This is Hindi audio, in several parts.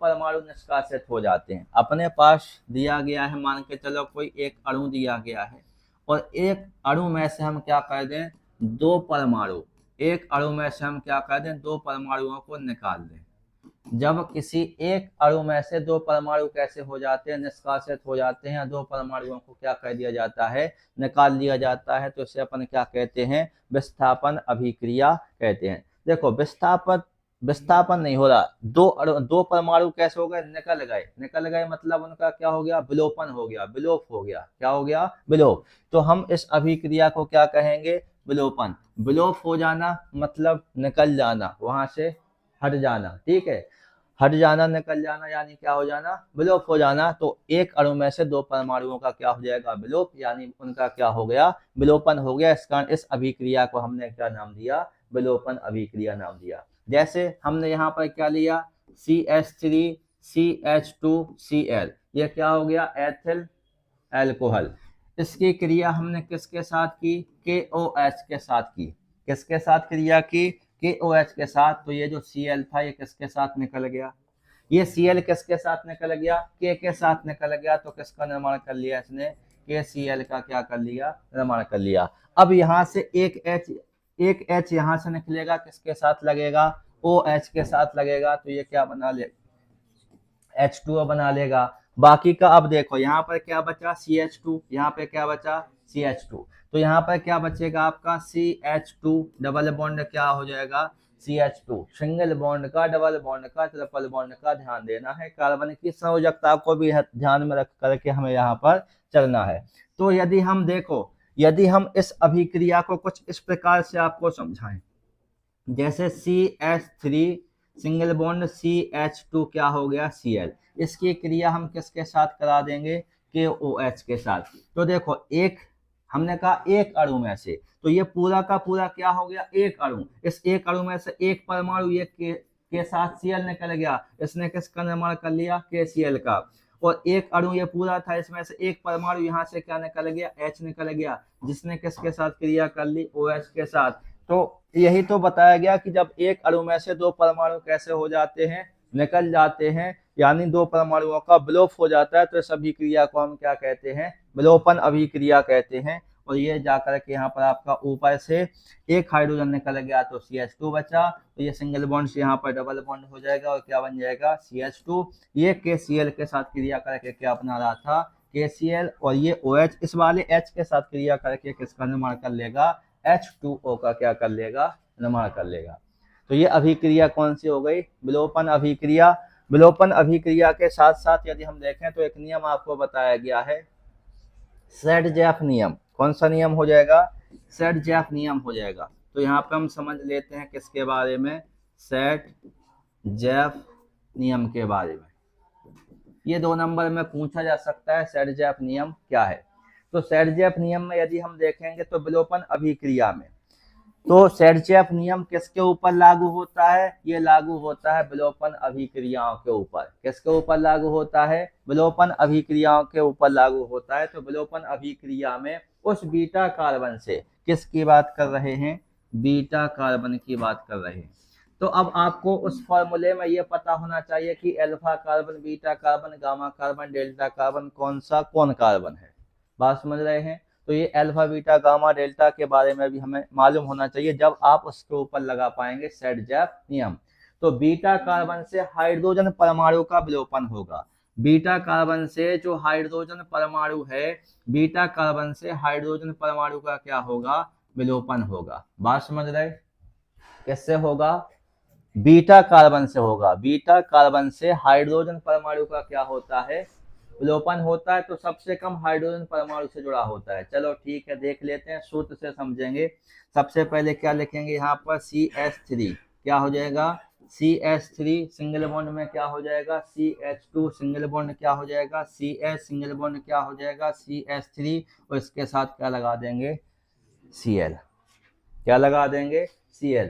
परमाणु निष्कासित हो जाते हैं। अपने पास दिया गया है, मान के चलो कोई एक अणु दिया गया है और एक अणु में से हम क्या कर दें, दो परमाणु, एक अणु में से हम क्या कर दें, दो परमाणुओं को निकाल दें। जब किसी एक अणु में से दो परमाणु कैसे हो जाते हैं, निष्कासित हो जाते हैं, दो परमाणुओं को क्या कर दिया जाता है, निकाल दिया जाता है, तो इसे अपन क्या कहते हैं, विस्थापन अभिक्रिया कहते हैं। देखो विस्थापन नहीं हो रहा, दो परमाणु कैसे हो गए, निकल गए मतलब उनका क्या हो गया, विलोपन हो गया, विलोप हो गया, क्या हो गया, विलोप। तो हम इस अभिक्रिया को क्या कहेंगे, विलोपन। विलोप हो जाना मतलब निकल जाना, वहां से हट जाना, ठीक है, हट जाना, निकल जाना, यानी क्या हो जाना, विलोप हो जाना। तो एक अणु में से दो परमाणुओं का क्या हो जाएगा, विलोप, यानी उनका क्या हो गया, विलोपन हो गया। इस कारण इस अभिक्रिया को हमने क्या नाम दिया, विलोपन अभिक्रिया नाम दिया। जैसे हमने यहाँ पर क्या लिया, CH3 CH2Cl, ये क्या हो गया, एथिल एल्कोहल। इसकी क्रिया हमने किसके साथ की, KOH के साथ की। किसके साथ क्रिया की, KOH के साथ। तो ये जो Cl था ये किसके साथ निकल गया, ये Cl किसके साथ निकल गया, K के साथ निकल गया। तो किसका निर्माण कर लिया इसने, KCl का क्या कर लिया, निर्माण कर लिया। अब यहाँ से एक H यहाँ से निकलेगा, किसके साथ लगेगा, OH के साथ लगेगा। तो ये क्या बना ले, H2O बना लेगा। बाकी का अब देखो यहाँ पर क्या बचा, CH2, यहाँ पे क्या बचा, CH2। तो यहाँ पर क्या बचेगा आपका, CH2 डबल बॉन्ड क्या हो जाएगा, CH2 सिंगल बॉन्ड का, डबल बॉन्ड का, ट्रिपल बॉन्ड का ध्यान देना है। कार्बन की संयोजकता को भी ध्यान में रख करके हमें यहाँ पर चलना है। तो यदि हम देखो, यदि हम इस अभिक्रिया को कुछ इस प्रकार से आपको समझाएं, जैसे CH3 सिंगल बॉन्ड CH2 क्या हो गया, Cl, इसकी क्रिया हम किसके साथ करा देंगे, KOH के साथ। तो देखो एक हमने कहा एक अणु में से, तो ये पूरा का पूरा क्या हो गया, एक अणु। इस एक अणु में से एक परमाणु ये के साथ Cl निकल गया, इसने किसका निर्माण कर लिया, KCl का। और एक अणु ये पूरा था, इसमें से एक परमाणु यहाँ से क्या निकल गया, H निकल गया, जिसने किसके साथ क्रिया कर ली, OH के साथ। तो यही तो बताया गया कि जब एक अणु में से दो परमाणु कैसे हो जाते हैं, निकल जाते हैं, यानी दो परमाणुओं का विलोप हो जाता है। तो इस अभिक्रिया को हम क्या कहते हैं, विलोपन अभिक्रिया कहते हैं। और ये जाकर के यहाँ पर आपका ऊपर से एक हाइड्रोजन निकल गया तो CH2 बचा, तो ये सिंगल बॉन्ड से यहाँ पर डबल बॉन्ड हो जाएगा और क्या बन जाएगा, CH2। ये KCl के साथ क्रिया करके क्या बना रहा था, KCl, और ये OH इस वाले H के साथ क्रिया करके किसका निर्माण कर लेगा, H2O का क्या कर लेगा, निर्माण कर लेगा। तो ये अभिक्रिया कौन सी हो गई, विलोपन अभिक्रिया। विलोपन अभिक्रिया के साथ साथ यदि हम देखें तो एक नियम आपको बताया गया है, सेट-जैफ नियम। कौन सा नियम हो जाएगा, सेट-जैफ नियम हो जाएगा। तो यहाँ पे हम समझ लेते हैं किसके बारे में, सेट-जैफ नियम के बारे में। ये 2 नंबर में पूछा जा सकता है, सेट-जैफ नियम क्या है। तो सेट-जैफ नियम में यदि हम देखेंगे तो विलोपन अभिक्रिया में, तो सेट-जैफ नियम किसके ऊपर लागू होता है, ये लागू होता है विलोपन अभिक्रियाओं के ऊपर। किसके ऊपर लागू होता है, विलोपन अभिक्रियाओं के ऊपर लागू होता है। तो विलोपन अभिक्रिया में उस बीटा कार्बन से, किसकी बात कर रहे हैं, बीटा कार्बन की बात कर रहे हैं। तो अब आपको उस फॉर्मूले में ये पता होना चाहिए कि alpha carbon, beta carbon, gamma carbon, delta carbon कौन कार्बन है। बात समझ रहे हैं। तो ये अल्फा, बीटा, गामा, डेल्टा के बारे में भी हमें मालूम होना चाहिए, जब आप उसके ऊपर लगा पाएंगे सेट-जैफ नियम। तो बीटा कार्बन से हाइड्रोजन परमाणु का विलोपन होगा। बीटा कार्बन से जो हाइड्रोजन परमाणु है, बीटा कार्बन से हाइड्रोजन परमाणु का क्या होगा, विलोपन होगा। बात समझ रहे, किससे होगा, बीटा कार्बन से होगा। बीटा कार्बन से हाइड्रोजन परमाणु का क्या होता है, विलोपन होता है। तो सबसे कम हाइड्रोजन परमाणु से जुड़ा होता है। चलो ठीक है, देख लेते हैं, सूत्र से समझेंगे। सबसे पहले क्या लिखेंगे, यहाँ पर CH3 क्या हो जाएगा, CH3 सिंगल बॉन्ड में क्या हो जाएगा, CH2 सिंगल बॉन्ड क्या हो जाएगा, CH सिंगल बॉन्ड क्या हो जाएगा, CH3, और इसके साथ क्या लगा देंगे, Cl। क्या लगा देंगे, Cl।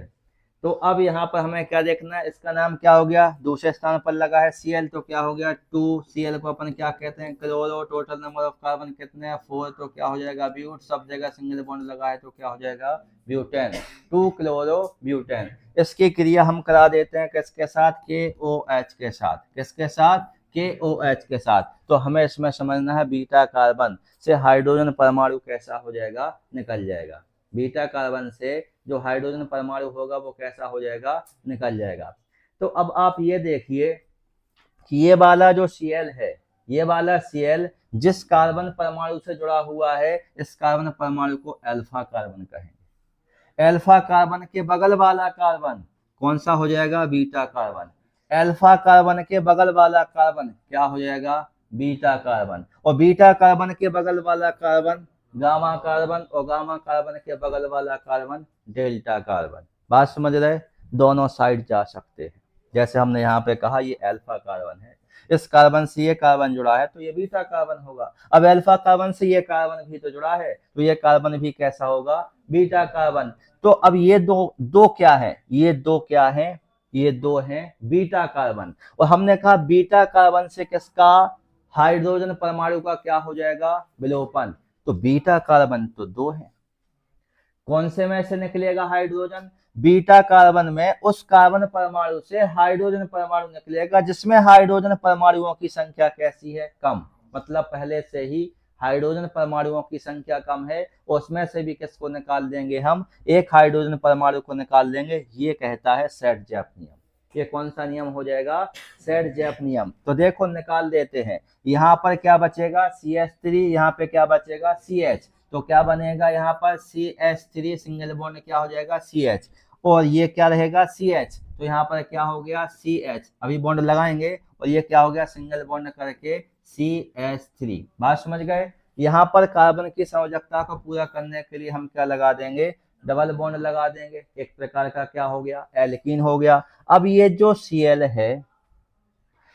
तो अब यहाँ पर हमें क्या देखना है, इसका नाम क्या हो गया, दूसरे स्थान पर लगा है Cl, तो क्या हो गया 2Cl को अपन क्या कहते हैं chloro, total number of carbon कितने हैं 4, तो क्या हो जाएगा ब्यूट, सब जगह सिंगल बॉन्ड लगा है तो क्या हो जाएगा ब्यूटेन, 2 क्लोरो ब्यूटेन। इसकी क्रिया हम करा देते हैं किसके साथ, KOH के साथ, किसके साथ KOH के साथ। तो हमें इसमें समझना है बीटा कार्बन से हाइड्रोजन परमाणु कैसा हो जाएगा, निकल जाएगा, बीटा कार्बन से जो हाइड्रोजन परमाणु होगा वो कैसा हो जाएगा, निकल जाएगा। तो अब आप ये देखिए कि ये वाला जो Cl है, ये वाला Cl जिस कार्बन परमाणु से जुड़ा हुआ है, इस कार्बन परमाणु को अल्फा कार्बन कहेंगे। अल्फा कार्बन के बगल वाला कार्बन कौन सा हो जाएगा, बीटा कार्बन। अल्फा कार्बन के बगल वाला कार्बन क्या हो जाएगा, बीटा कार्बन। और बीटा कार्बन के बगल वाला कार्बन गामा कार्बन, और गामा कार्बन के बगल वाला कार्बन डेल्टा कार्बन। बात समझ रहे, दोनों साइड जा सकते हैं। जैसे हमने यहाँ पे कहा ये अल्फा कार्बन है, इस कार्बन से ये कार्बन जुड़ा है तो ये बीटा कार्बन होगा। अब अल्फा कार्बन से ये कार्बन भी तो जुड़ा है तो ये कार्बन भी कैसा होगा, बीटा कार्बन। तो अब ये दो क्या है, ये दो क्या है, ये दो हैं बीटा कार्बन। और हमने कहा बीटा कार्बन से किसका, हाइड्रोजन परमाणु का क्या हो जाएगा, विलोपन। तो बीटा कार्बन तो दो है, कौन से में से निकलेगा हाइड्रोजन, बीटा कार्बन में उस कार्बन परमाणु से हाइड्रोजन परमाणु निकलेगा जिसमें हाइड्रोजन परमाणुओं की संख्या कैसी है, कम। मतलब पहले से ही हाइड्रोजन परमाणुओं की संख्या कम है, उसमें से भी किसको निकाल देंगे हम, एक हाइड्रोजन परमाणु को निकाल देंगे। ये कहता है सेट-जैप नियम। ये कौन सा नियम हो जाएगा, सेट-जैप नियम। तो देखो निकाल देते हैं, यहाँ पर क्या बचेगा CH3, यहाँ पे क्या बचेगा CH, तो क्या बनेगा यहाँ पर CH3 सिंगल बॉन्ड क्या हो जाएगा CH, और ये क्या रहेगा CH, तो यहाँ पर क्या हो गया CH, अभी बॉन्ड लगाएंगे और ये क्या हो गया सिंगल बॉन्ड करके CH3। बात समझ गए। यहाँ पर कार्बन की संयोजकता को पूरा करने के लिए हम क्या लगा देंगे, डबल बॉन्ड लगा देंगे, एक प्रकार का क्या हो गया एल्कीन हो गया। अब ये जो Cl है,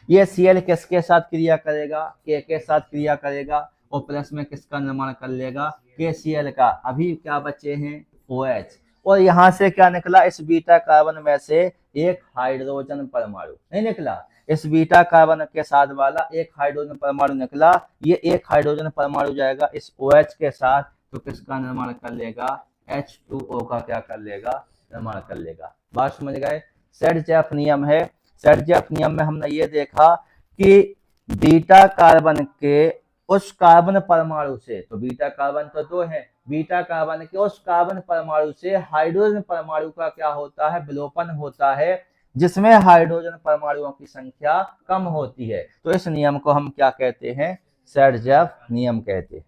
ये Cl किसके साथ क्रिया करेगा, K के साथ क्रिया करेगा, और प्लस में किसका निर्माण कर लेगा, KCl का। अभी क्या बचे हैं OH, और यहाँ से क्या निकला, इस बीटा कार्बन में से एक हाइड्रोजन परमाणु नहीं निकला, इस बीटा कार्बन के साथ वाला एक हाइड्रोजन परमाणु निकला। ये एक हाइड्रोजन परमाणु जाएगा इस OH के साथ, तो किसका निर्माण कर लेगा, H2O का क्या कर लेगा, निर्माण कर लेगा। बात समझ गए। सेट-जैप नियम है। सेट-जैप नियम में हमने ये देखा कि बीटा कार्बन के उस कार्बन परमाणु से, तो बीटा कार्बन तो दो है, बीटा कार्बन के उस कार्बन परमाणु से हाइड्रोजन परमाणु का क्या होता है, विलोपन होता है, जिसमें हाइड्रोजन परमाणुओं की संख्या कम होती है। तो इस नियम को हम क्या कहते हैं, सेट-जैप नियम कहते हैं।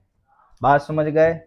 बात समझ गए।